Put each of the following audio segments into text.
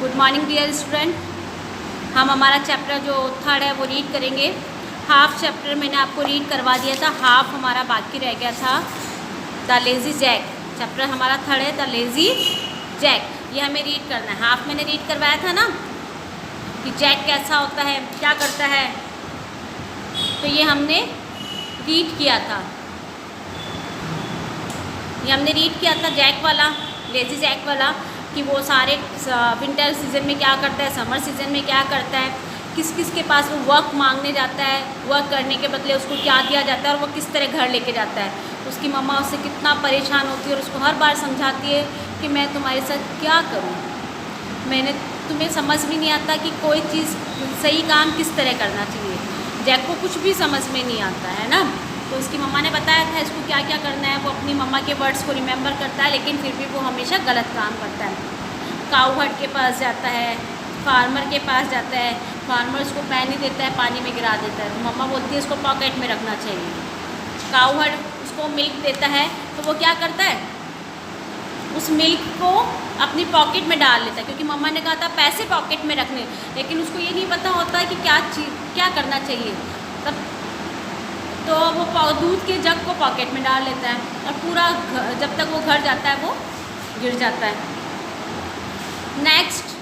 Good morning dear student. हम हमारा chapter जो थर्ड है वो रीड करेंगे। हाफ चैप्टर मैंने आपको रीड करवा दिया था, हाफ हमारा बाकी रह गया था। द लेज़ी जैक चैप्टर हमारा थर्ड है, द लेज़ी जैक। ये हमें रीड करना है। हाफ मैंने रीड करवाया था ना कि जैक कैसा होता है, क्या करता है, तो ये हमने रीड किया था। ये हमने रीड किया था जैक वाला, लेज़ी जैक वाला, कि वो सारे विंटर सीज़न में क्या करता है, समर सीज़न में क्या करता है, किस किस के पास वो वर्क मांगने जाता है, वर्क करने के बदले उसको क्या दिया जाता है और वो किस तरह घर लेके जाता है। उसकी मम्मा उससे कितना परेशान होती है और उसको हर बार समझाती है कि मैं तुम्हारे साथ क्या करूँ, तुम्हें समझ में नहीं आता कि कोई चीज़ सही काम किस तरह करना चाहिए। जैक को कुछ भी समझ में नहीं आता है ना, तो उसकी मम्मा ने बताया था इसको क्या क्या करना है। वो अपनी मम्मा के वर्ड्स को रिमेंबर करता है, लेकिन फिर भी वो हमेशा गलत काम करता है। काऊ हट के पास जाता है, फार्मर के पास जाता है, फार्मर उसको पानी देता है, पानी में गिरा देता है, तो मम्मा बोलती है इसको पॉकेट में रखना चाहिए। काऊ हट उसको मिल्क देता है, तो वो क्या करता है, उस मिल्क को अपनी पॉकेट में डाल लेता है, क्योंकि मम्मा ने कहा था पैसे पॉकेट में रखने, लेकिन उसको ये नहीं पता होता कि क्या करना चाहिए। तब तो वो दूध के जग को पॉकेट में डाल लेता है और पूरा जब तक वो घर जाता है वो गिर जाता है। नेक्स्ट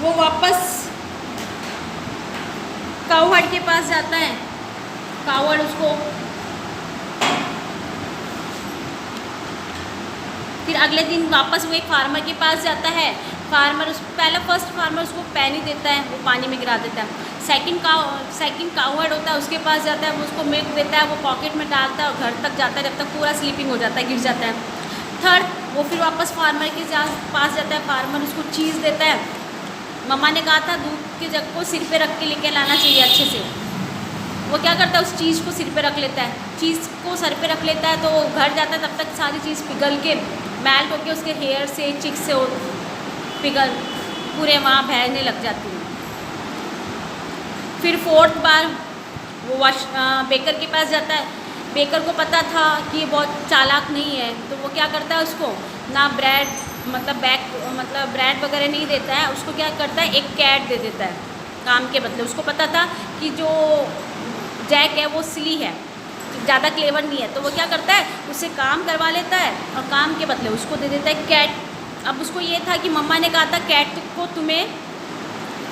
वो वापस काउहर्ड के पास जाता है। काउहर्ड उसको फिर अगले दिन वापस वो एक फार्मर के पास जाता है। फर्स्ट फार्मर उसको पानी देता है, वो पानी में गिरा देता है। सेकंड काउहर्ड होता है, उसके पास जाता है, वो उसको मिल्क देता है, वो पॉकेट में डालता है और घर तक जाता है, जब तक पूरा स्लीपिंग हो जाता है, गिर जाता है। थर्ड वो फिर वापस फार्मर के पास जाता है, फार्मर उसको चीज़ देता है। मम्मा ने कहा था दूध के जग को सिर पे रख के लेके लाना चाहिए अच्छे से। वो क्या करता है, उस चीज़ को सिर पे रख लेता है, चीज़ को सर पे रख लेता है, तो घर जाता है, तब तक सारी चीज़ पिघल के मेल्ट होके उसके हेयर से, चिक से पिघल पूरे वहाँ बहने लग जाती है। फिर फोर्थ बार वो बेकर के पास जाता है। बेकर को पता था कि ये बहुत चालाक नहीं है, तो वो क्या करता है, उसको ना ब्रेड ब्रेड वगैरह नहीं देता है, उसको क्या करता है, एक कैट दे देता है काम के बदले। उसको पता था कि जो जैक है वो सिली है, ज़्यादा क्लेवर नहीं है, तो वो क्या करता है, उससे काम करवा लेता है और काम के बदले उसको दे देता है कैट। अब उसको ये था कि मम्मा ने कहा था कैट को तुम्हें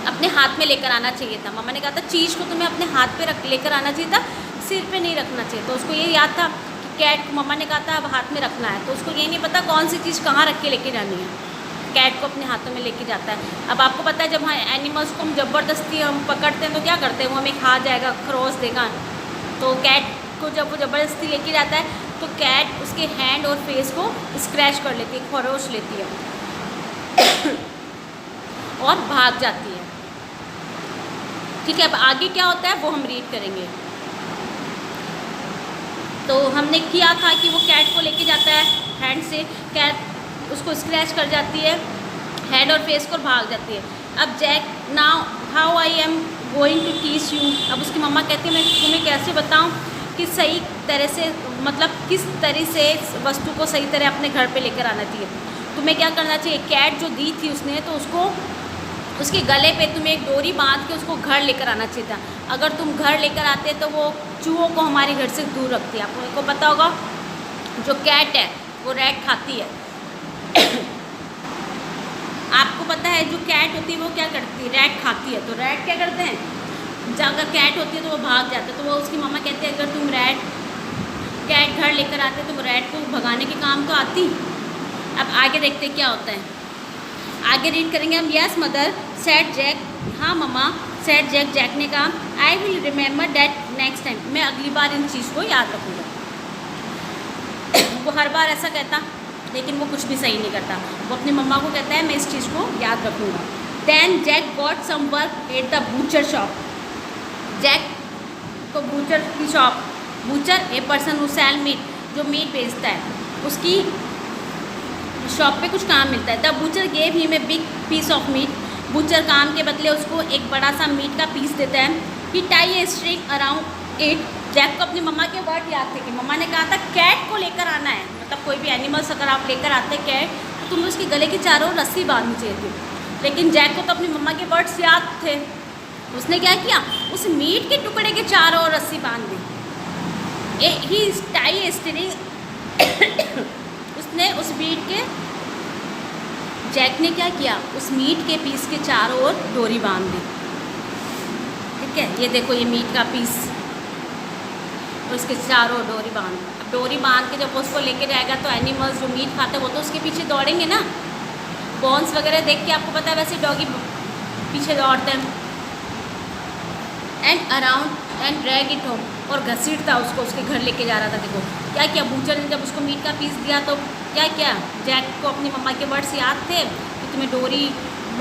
अपने हाथ में लेकर आना चाहिए था। मम्मा ने कहा था चीज़ को तुम्हें अपने हाथ पे लेकर आना चाहिए था, सिर पे नहीं रखना चाहिए। तो उसको ये याद था कि कैट को मम्मा ने कहा था अब हाथ में रखना है, तो उसको ये नहीं पता कौन सी चीज़ कहाँ रख के लेके जानी है। कैट को अपने हाथों में लेके जाता है। अब आपको पता है जब एनिमल्स को हम ज़बरदस्ती हम पकड़ते हैं तो क्या करते हैं, वो हमें खा जाएगा, खरोच देगा। तो कैट को जब वो ज़बरदस्ती लेके जाता है तो कैट उसके हैंड और फेस को स्क्रैच कर लेती है, खरोच लेती है और भाग जाती है। ठीक है, अब आगे क्या होता है वो हम रीड करेंगे। तो हमने किया था कि वो कैट को लेके जाता है हैंड से, कैट उसको स्क्रैच कर जाती है हेड और फेस को, भाग जाती है। अब Jack now how I am going to teach you. अब उसकी मम्मा कहती है मैं तुम्हें कैसे बताऊं कि सही तरह से, किस तरह से वस्तु को सही तरह अपने घर पे लेकर आना चाहिए। तुम्हें क्या करना चाहिए, कैट जो दी थी उसने, तो उसको उसके गले पे तुम्हें एक डोरी बांध के उसको घर लेकर आना चाहिए था। अगर तुम घर लेकर आते तो वो चूहों को हमारे घर से दूर रखती है। आपको पता होगा जो कैट है वो रैट खाती है। आपको पता है जो कैट होती है वो क्या करती है, रैट खाती है। तो रैट क्या करते हैं, अगर कैट होती है तो वो भाग जाते हैं। तो वो उसकी मम्मा कहती है अगर तुम कैट घर लेकर आते तो वो रैट को भगाने के काम तो आती। अब आगे देखते क्या होता है, आगे रीड करेंगे हम। यस मदर सेड जैक, हाँ मम्मा सेड जैक, जैक ने कहा I will remember that next time, मैं अगली बार इन चीज़ को याद रखूँगा। वो हर बार ऐसा कहता, लेकिन वो कुछ भी सही नहीं करता। वो अपनी मम्मा को कहता है मैं इस चीज़ को याद रखूँगा। Then Jack got some work at the butcher shop. Jack को बूचर की shop, butcher a person who sell meat, जो मीट बेचता है, उसकी शॉप पे कुछ काम मिलता है। The butcher gave him a big piece of meat. Butcher काम के बदले उसको एक बड़ा सा मीट का पीस देता है। He tie a string around it. Jack को अपनी मम्मा के वर्ड याद थे कि मम्मा ने कहा था कैट को लेकर आना है, कोई भी एनिमल्स अगर आप लेकर आते कैट, तो तुम्हें उसके गले के चारों रस्सी बांधनी चाहिए थी। लेकिन जैक को तो अपनी मम्मा के वर्ड्स याद थे। उसने क्या किया, उस मीट के टुकड़े के चारों ओर रस्सी बांध दी। ही टाई स्टीरिंग उसने उस मीट के जैक ने क्या किया, उस मीट के पीस के चारों ओर डोरी बांध दी। ठीक है, ये देखो ये मीट का पीस, उसके चारों ओर डोरी बांध। अब डोरी बांध के जब उसको लेके जाएगा तो एनिमल्स जो मीट खाते हैं वो तो उसके पीछे दौड़ेंगे ना। बॉन्स वगैरह देख के आपको पता है वैसे डॉगी पीछे दौड़ते हैं। And around and drag it home, और घसीटता उसको उसके घर लेके जा रहा था। देखो क्या किया बूचर ने, जब उसको मीट का पीस दिया तो क्या किया, जैक को अपनी मम्मा के वर्ड्स याद थे कि तुम्हें डोरी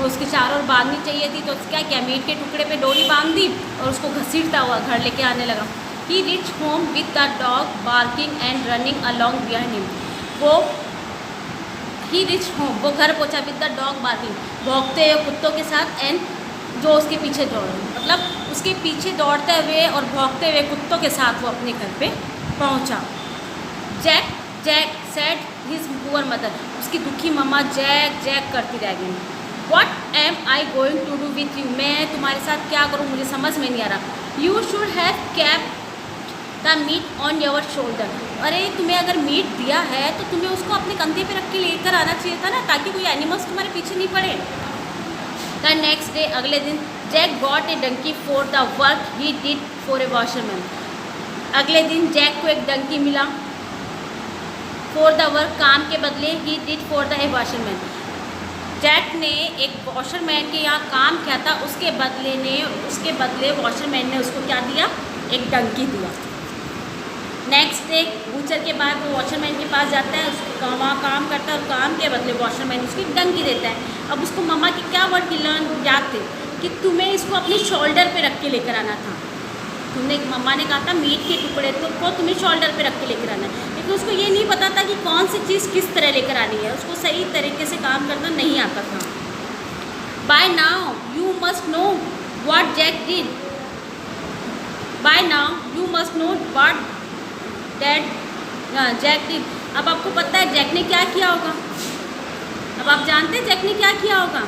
उसके चारों ओर बांधनी चाहिए थी, तो क्या किया, मीट के टुकड़े पे डोरी बांध दी और उसको घसीटता हुआ घर लेके आने लगा। He reach home with the dog barking and running along behind him. वो ही रिच होम, वो घर पहुंचा विद द डॉग बार्किंग, भौंकते हुए कुत्तों के साथ, एंड जो उसके पीछे दौड़ रहे, मतलब उसके पीछे दौड़ते हुए और भौंकते हुए कुत्तों के साथ वो अपने घर पे पहुंचा। Jack said his poor mother, उसकी दुखी मम्मा जैक करती रह गई। What am I going to do with you, मैं तुम्हारे साथ क्या करूँ, मुझे समझ में नहीं आ रहा। You should have kept the meat on your shoulder, अरे तुम्हें अगर मीट दिया है तो तुम्हें उसको अपने कंधे पे रख के लेकर आना चाहिए था ना, ताकि कोई एनिमल्स तुम्हारे पीछे नहीं पड़े। द नेक्स्ट डे, अगले दिन, Jack got a donkey for the work he did for a washerman. अगले दिन जैक को एक डंकी मिला फॉर द वर्क, काम के बदले, he did for the a washerman. Jack ने एक वॉशरमैन के यहाँ काम किया था, उसके बदले वॉशरमैन ने उसको क्या दिया, एक डंकी दिया। नेक्स्ट डे बूचर के बाद वो वॉशरमैन के पास जाता है, उसको वहाँ काम करता है और काम के बदले वॉशरमैन उसकी डंकी देता है। अब उसको मम्मा के क्या वर्ड याद थे कि तुम्हें इसको अपने शोल्डर पे रख के लेकर आना था। मम्मा ने कहा था मीट के टुकड़े को तुम्हें शोल्डर पे रख के लेकर आना है, लेकिन उसको ये नहीं पता था कि कौन सी चीज़ किस तरह लेकर आनी है, उसको सही तरीके से काम करना नहीं आता था। By now you must know what Jack did, by now you must know what Jack did. अब आपको पता है जैक ने क्या किया होगा, अब आप जानते हैं जैक ने क्या किया होगा।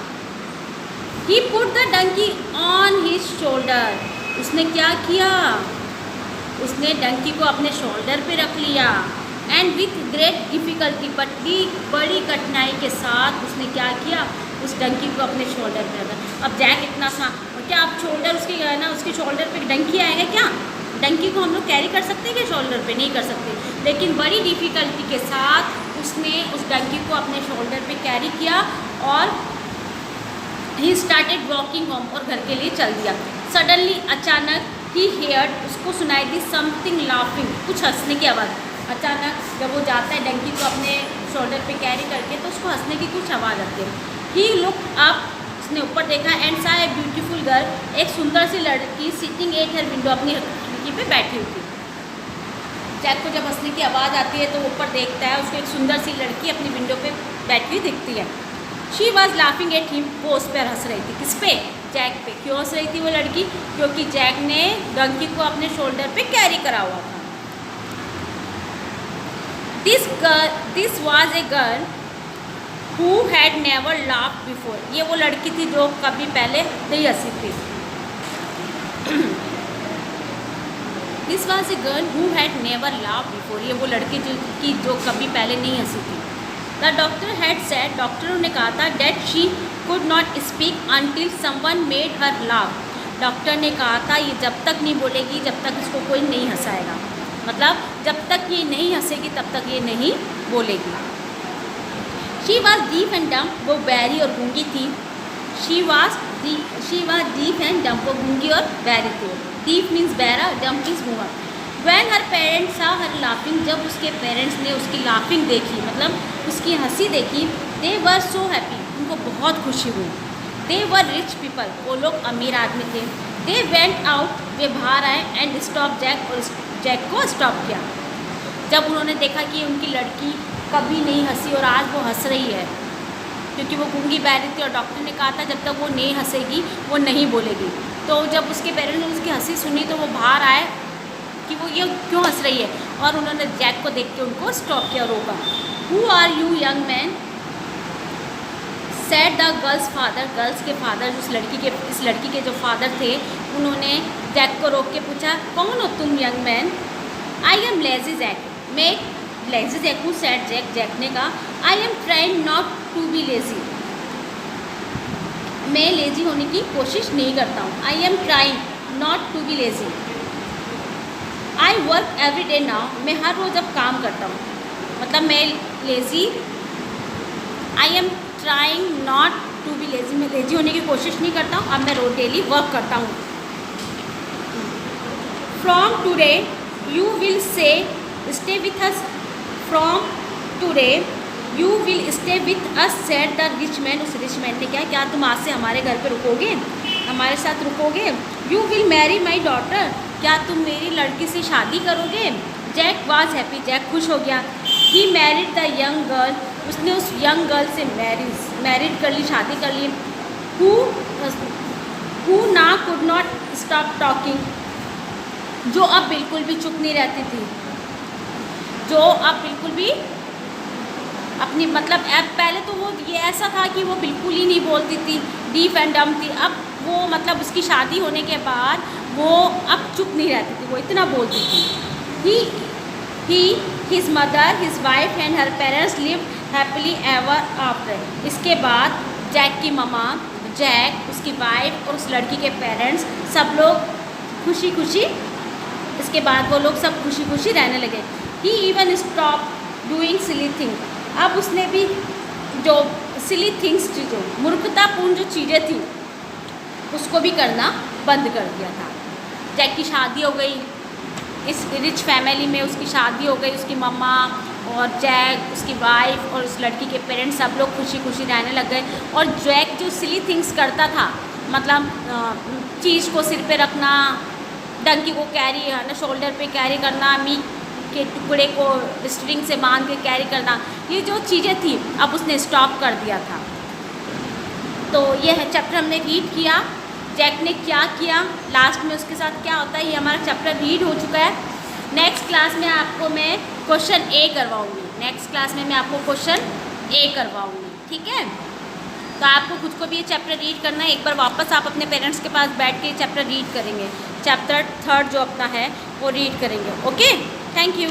He put the donkey on his shoulder, उसने क्या किया, उसने डंकी को अपने शोल्डर पे रख लिया। एंड विथ ग्रेट डिफ़िकल्टी, बड़ी कठिनाई के साथ उसने क्या किया, उस डंकी को अपने शोल्डर पे रखा। अब जैक इतना सा, क्या आप शोल्डर उसके शोल्डर पे डंकी आएगा क्या, डंकी को हम लोग कैरी कर सकते हैं क्या शोल्डर पे, नहीं कर सकते, लेकिन बड़ी डिफ़िकल्टी के साथ उसने उस डंकी को अपने शोल्डर पे कैरी किया और ही स्टार्टेड वॉकिंग होम, और घर के लिए चल दिया। सडनली, अचानक, ही हेयर्ड, उसको सुनाई दी समथिंग लाफिंग, कुछ हंसने की आवाज़। अचानक जब वो जाता है डंकी को अपने शोल्डर पे कैरी करके तो उसको हंसने की कुछ आवाज़ आती है। ही लुक अप, उसने ऊपर देखा, एंड सा ए ब्यूटीफुल गर्ल, एक सुंदर सी लड़की सिटिंग एट हर विंडो, अपनी खिड़की पे बैठी हुई थी। जैक को जब हंसने की आवाज़ आती है तो वो ऊपर देखता है, उसको एक सुंदर सी लड़की अपनी विंडो पे बैठी हुई दिखती है। She was laughing at him, वो उस पर हंस रही थी। किस पे, जैक पे। क्यों हंस रही थी वो लड़की, क्योंकि जैक ने डंकी को अपने शोल्डर पे कैरी करा हुआ था। This was a girl who had never laughed before, ये वो लड़की थी जो कभी पहले नहीं हंसी थी। This was a girl who had never laughed before, ये वो लड़की जो कभी पहले नहीं हंसी थी। द डॉक्टर हैड सेड, डॉक्टरों ने कहा था, that she could not speak until someone made her laugh. Doctor ने कहा था ये जब तक नहीं बोलेगी जब तक इसको कोई नहीं हंसाएगा, मतलब जब तक ये नहीं हंसेगी तब तक ये नहीं बोलेगी। She was deaf and dumb, वो बैरी और गूंगी थी। She was deaf and dumb, वो गूंगी और बैरी थी। डीफ मीन्स बैरा, डम्प मीन्स गूंगा। When her parents saw her laughing, जब उसके पेरेंट्स ने उसकी लाफिंग देखी, मतलब उसकी हंसी देखी, दे वर सो हैप्पी, उनको बहुत खुशी हुई। दे वर रिच पीपल, वो लोग अमीर आदमी थे। दे वेंट आउट, वे बाहर आए, एंड स्टॉप जैक, और जैक को स्टॉप किया। जब उन्होंने देखा कि उनकी लड़की कभी नहीं हंसी और आज वो हंस रही है, क्योंकि वो गूंगी बैरी थी और डॉक्टर ने कहा था जब तक वो नहीं हंसेगी वो नहीं बोलेगी। तो जब उसके पेरेंट्स ने उसकी हंसी सुनी तो वो बाहर आए कि वो ये क्यों हंस रही है, और उन्होंने जैक को देख के उनको स्टॉप किया, रोका। Who are you young man, said the girl's father, girl's के फादर इस लड़की के जो फादर थे, उन्होंने जैक को रोक के पूछा, कौन हो तुम young man? I am lazy Jack, मैं लेजी जैक हूँ, सेड जैक, जैक ने कहा। I am trying not to be lazy, मैं लेजी होने की कोशिश नहीं करता हूँ। I am trying not to be lazy. I work every day now, मैं हर रोज़ अब काम करता हूँ, मतलब मैं lazy, I am trying not to be lazy, मैं लेजी होने की कोशिश नहीं करता हूँ, अब मैं रोज डेली वर्क करता हूँ। From today you will say stay with us, from today you will stay with us, said the rich man, उस रिच मैन ने क्या तुम आज से हमारे घर पे रुकोगे, हमारे साथ रुकोगे? You will marry my daughter, क्या तुम मेरी लड़की से शादी करोगे? जैक वॉज हैप्पी, जैक खुश हो गया। He married the young girl, उसने उस यंग गर्ल से मैरिड कर ली, शादी कर ली। हु ना कुड नॉट स्टॉप टॉकिंग, जो अब बिल्कुल भी चुप नहीं रहती थी, जो अब बिल्कुल भी अपनी मतलब अब पहले तो वो ये ऐसा था कि वो बिल्कुल ही नहीं बोलती थी, डीफ एंड डम थी, अब वो मतलब उसकी शादी होने के बाद वो अब चुप नहीं रहती थी, वो इतना बोलती थी। His mother, his wife and her parents live happily ever after, इसके बाद जैक की ममा, जैक, उसकी वाइफ और उस लड़की के पेरेंट्स सब लोग खुशी खुशी, इसके बाद वो लोग सब खुशी खुशी रहने लगे। He even stop doing silly thing, अब उसने भी जो सिली थिंग्स थी, जो मूर्खतापूर्ण जो चीज़ें थी, उसको भी करना बंद कर दिया था। जैक की शादी हो गई, इस रिच फैमिली में उसकी शादी हो गई, उसकी मम्मा और जैक, उसकी वाइफ और उस लड़की के पेरेंट्स सब लोग खुशी खुशी रहने लग गए। और जैक जो सिली थिंग्स करता था, मतलब चीज़ को सिर पे रखना, डंकी को कैरी है ना शोल्डर पे कैरी करना, मीट के टुकड़े को स्ट्रिंग से बांध के कैरी करना, ये जो चीज़ें थी अब उसने स्टॉप कर दिया था। तो ये है चैप्टर हमने रीड किया, जैक ने क्या किया, लास्ट में उसके साथ क्या होता है, ये हमारा चैप्टर रीड हो चुका है। नेक्स्ट क्लास में आपको मैं क्वेश्चन ए करवाऊँगी, नेक्स्ट क्लास में मैं आपको क्वेश्चन ए करवाऊँगी, ठीक है। तो आपको खुद को भी ये चैप्टर रीड करना है, एक बार वापस आप अपने पेरेंट्स के पास बैठ के चैप्टर रीड करेंगे, चैप्टर 3 जो अपना है वो रीड करेंगे। Okay, thank you.